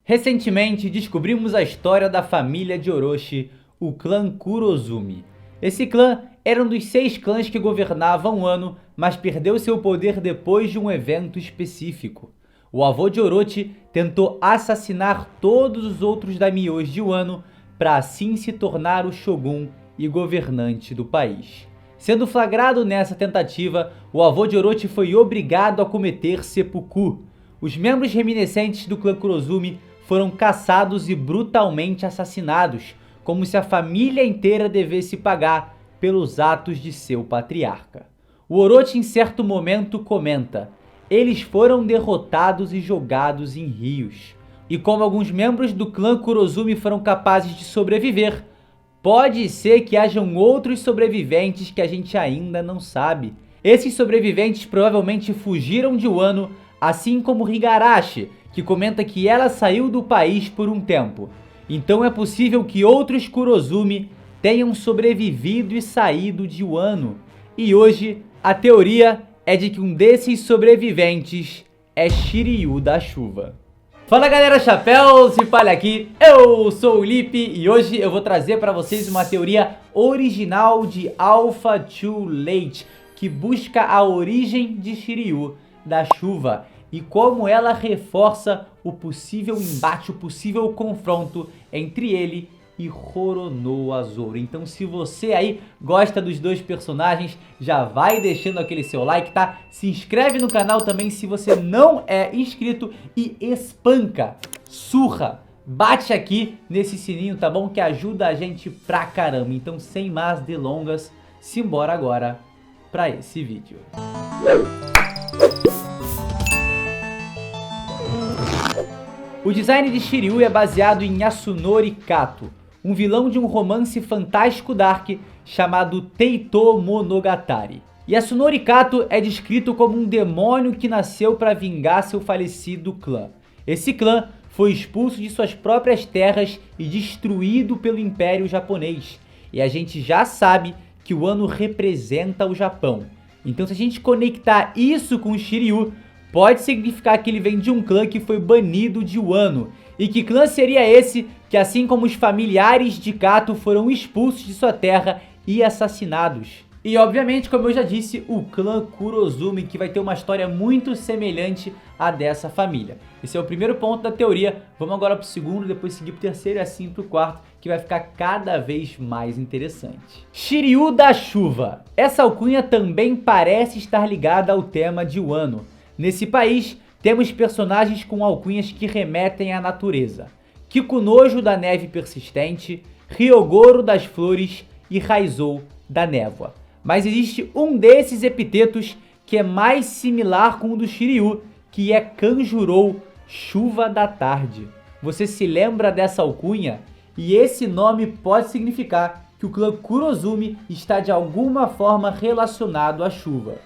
Recentemente descobrimos a história da família de Orochi, o clã Kurozumi. Esse clã era um dos 6 clãs que governavam Wano, mas perdeu seu poder depois de um evento específico. O avô de Orochi tentou assassinar todos os outros daimyos de Wano para assim se tornar o shogun e governante do país. Sendo flagrado nessa tentativa, o avô de Orochi foi obrigado a cometer seppuku. Os membros reminiscentes do clã Kurozumi foram caçados e brutalmente assassinados, como se a família inteira devesse pagar pelos atos de seu patriarca. O Orochi em certo momento comenta: eles foram derrotados e jogados em rios. E como alguns membros do clã Kurozumi foram capazes de sobreviver, pode ser que hajam outros sobreviventes que a gente ainda não sabe. Esses sobreviventes provavelmente fugiram de Wano, assim como Higarashi, que comenta que ela saiu do país por um tempo. Então é possível que outros Kurozumi tenham sobrevivido e saído de Wano. E hoje a teoria é de que um desses sobreviventes é Shiryu da Chuva. Fala galera, chapéus e palha aqui, eu sou o Lipe e hoje eu vou trazer para vocês uma teoria original de Alpha Too Late, que busca a origem de Shiryu da Chuva e como ela reforça o possível embate, o possível confronto entre ele e Roronoa Zoro. Então se você aí gosta dos dois personagens, já vai deixando aquele seu like, tá? Se inscreve no canal também se você não é inscrito e espanca, surra, bate aqui nesse sininho, tá bom? Que ajuda a gente pra caramba. Então sem mais delongas, simbora agora pra esse vídeo. O design de Shiryu é baseado em Yasunori Kato, um vilão de um romance fantástico dark chamado Teito Monogatari. Yasunori Kato é descrito como um demônio que nasceu para vingar seu falecido clã. Esse clã foi expulso de suas próprias terras e destruído pelo Império Japonês. E a gente já sabe que o Wano representa o Japão. Então se a gente conectar isso com o Shiryu, pode significar que ele vem de um clã que foi banido de Wano. E que clã seria esse que, assim como os familiares de Kato, foram expulsos de sua terra e assassinados? E obviamente, como eu já disse, o clã Kurozumi, que vai ter uma história muito semelhante à dessa família. Esse é o primeiro ponto da teoria. Vamos agora para o segundo, depois seguir para o terceiro e assim para o quarto, que vai ficar cada vez mais interessante. Shiryu da Chuva. Essa alcunha também parece estar ligada ao tema de Wano. Nesse país, temos personagens com alcunhas que remetem à natureza. Kikunojo da neve persistente, Ryogoro das flores e Raizou da névoa. Mas existe um desses epitetos que é mais similar com o do Shiryu, que é Kanjurou, chuva da tarde. Você se lembra dessa alcunha? E esse nome pode significar que o clã Kurozumi está de alguma forma relacionado à chuva.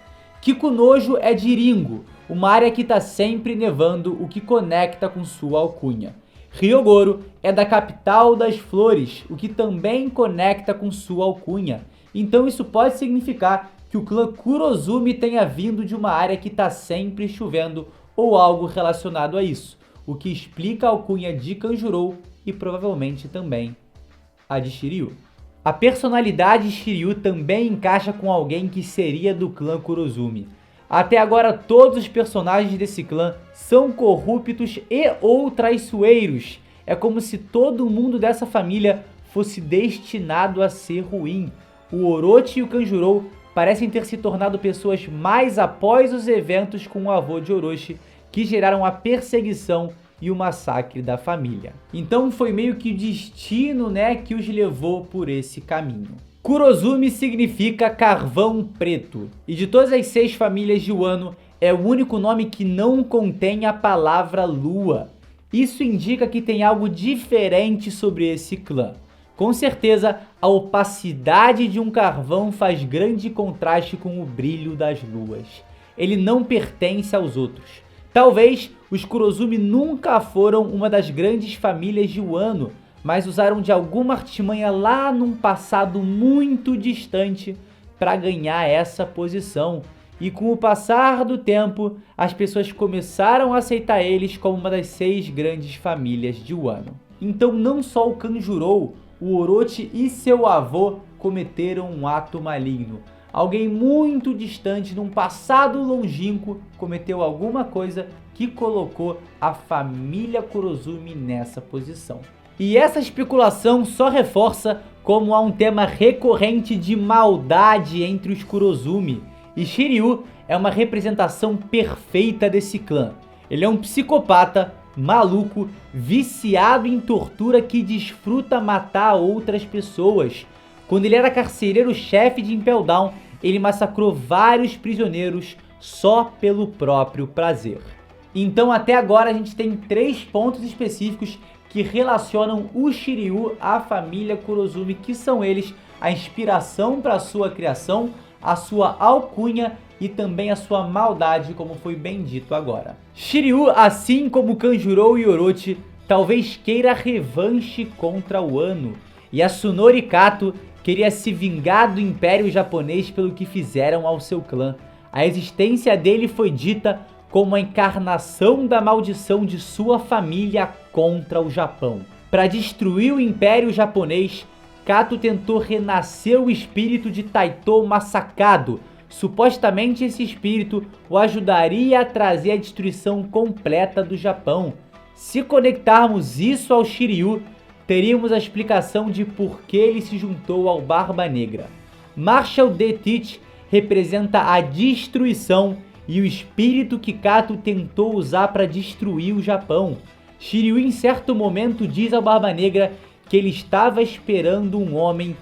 Kikunojo é de Ringo, uma área que está sempre nevando, o que conecta com sua alcunha. Ryogoro é da capital das flores, o que também conecta com sua alcunha. Então isso pode significar que o clã Kurozumi tenha vindo de uma área que está sempre chovendo ou algo relacionado a isso, o que explica a alcunha de Kanjurou e provavelmente também a de Shiryu. A personalidade de Shiryu também encaixa com alguém que seria do clã Kurozumi. Até agora todos os personagens desse clã são corruptos e ou traiçoeiros. É como se todo mundo dessa família fosse destinado a ser ruim. O Orochi e o Kanjurou parecem ter se tornado pessoas mais após os eventos com o avô de Orochi, que geraram a perseguição e o massacre da família. Então foi meio que o destino, né, que os levou por esse caminho. Kurozumi significa carvão preto, e de todas as 6 famílias de Wano, é o único nome que não contém a palavra lua. Isso indica que tem algo diferente sobre esse clã. Com certeza, a opacidade de um carvão faz grande contraste com o brilho das luas. Ele não pertence aos outros. Talvez os Kurozumi nunca foram uma das grandes famílias de Wano, mas usaram de alguma artimanha lá num passado muito distante para ganhar essa posição. e com o passar do tempo, as pessoas começaram a aceitar eles como uma das 6 grandes famílias de Wano. Então não só o Kanjurou, o Orochi e seu avô cometeram um ato maligno. Alguém muito distante, num passado longínquo, cometeu alguma coisa que colocou a família Kurozumi nessa posição. E essa especulação só reforça como há um tema recorrente de maldade entre os Kurozumi. E Shiryu é uma representação perfeita desse clã. Ele é um psicopata, maluco, viciado em tortura que desfruta matar outras pessoas. Quando ele era carcereiro-chefe de Impel Down, ele massacrou vários prisioneiros só pelo próprio prazer. Então até agora a gente tem 3 pontos específicos que relacionam o Shiryu à família Kurozumi, que são eles a inspiração para a sua criação, a sua alcunha e também a sua maldade, como foi bem dito agora. Shiryu, assim como Kanjurou e Orochi, talvez queira revanche contra o Wano, e Yasunori Kato queria se vingar do Império Japonês pelo que fizeram ao seu clã. A existência dele foi dita como a encarnação da maldição de sua família contra o Japão. Para destruir o Império Japonês, Kato tentou renascer o espírito de Taito Masakado. Supostamente esse espírito o ajudaria a trazer a destruição completa do Japão. Se conectarmos isso ao Shiryu, teríamos a explicação de por que ele se juntou ao Barba Negra. Marshall D. Teach representa a destruição e o espírito que Kato tentou usar para destruir o Japão. Shiryu em certo momento diz ao Barba Negra que ele estava esperando um homem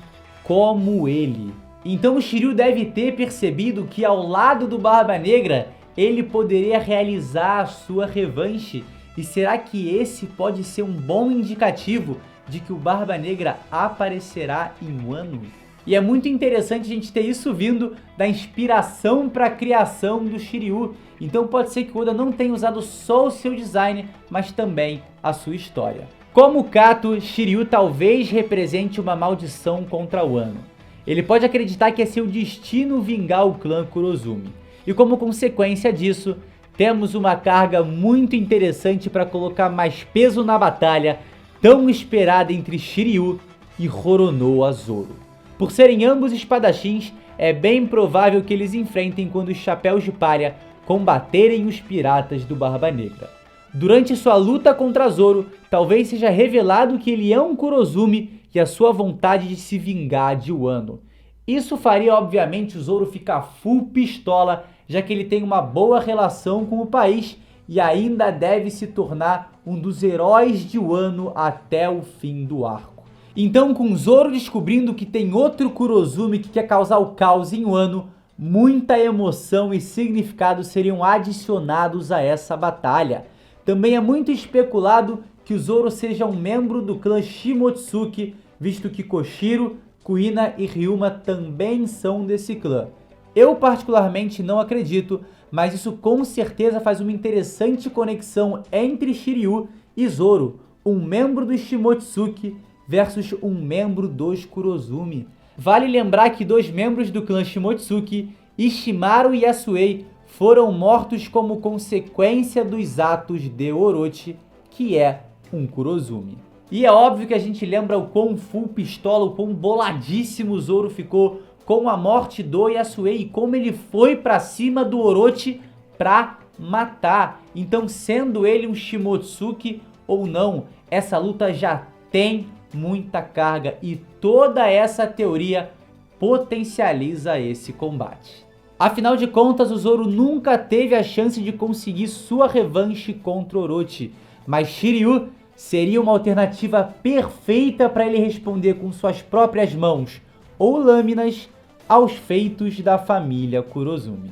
como ele. Então o Shiryu deve ter percebido que ao lado do Barba Negra ele poderia realizar a sua revanche. E será que esse pode ser um bom indicativo de que o Barba Negra aparecerá em Wano? E é muito interessante a gente ter isso vindo da inspiração para a criação do Shiryu. Então pode ser que o Oda não tenha usado só o seu design, mas também a sua história. Como Kato, Shiryu talvez represente uma maldição contra Wano. Ele pode acreditar que é seu destino vingar o clã Kurozumi. E como consequência disso, temos uma carga muito interessante para colocar mais peso na batalha tão esperada entre Shiryu e Roronoa Zoro. Por serem ambos espadachins, é bem provável que eles enfrentem quando os Chapéus de Palha combaterem os piratas do Barba Negra. Durante sua luta contra Zoro, talvez seja revelado que ele é um Kurozumi e a sua vontade de se vingar de Wano. Isso faria obviamente o Zoro ficar full pistola, já que ele tem uma boa relação com o país e ainda deve se tornar um dos heróis de Wano até o fim do arco. Então, com Zoro descobrindo que tem outro Kurozumi que quer causar o caos em Wano, muita emoção e significado seriam adicionados a essa batalha. Também é muito especulado que o Zoro seja um membro do clã Shimotsuki, visto que Koshiro, Kuina e Ryuma também são desse clã. Eu particularmente não acredito, mas isso com certeza faz uma interessante conexão entre Shiryu e Zoro, um membro dos Shimotsuki versus um membro dos Kurozumi. Vale lembrar que 2 membros do clã Shimotsuki, Ishimaru e Yasuei, foram mortos como consequência dos atos de Orochi, que é um Kurozumi. E é óbvio que a gente lembra o quão full pistola, o quão boladíssimo o Zoro ficou com a morte do Yasuei e como ele foi pra cima do Orochi pra matar. Então, sendo ele um Shimotsuki ou não, essa luta já tem muita carga e toda essa teoria potencializa esse combate. Afinal de contas, o Zoro nunca teve a chance de conseguir sua revanche contra Orochi, mas Shiryu seria uma alternativa perfeita para ele responder com suas próprias mãos ou lâminas aos feitos da família Kurozumi.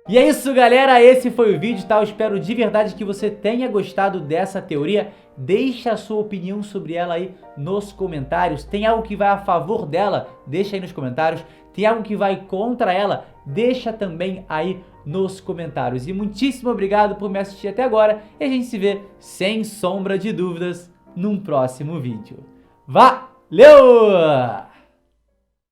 E é isso, galera, esse foi o vídeo, tá? Eu espero de verdade que você tenha gostado dessa teoria. Deixa a sua opinião sobre ela aí nos comentários. Tem algo que vai a favor dela? Deixa aí nos comentários. Tem algo que vai contra ela? Deixa também aí nos comentários. E muitíssimo obrigado por me assistir até agora. E a gente se vê, sem sombra de dúvidas, num próximo vídeo. Valeu!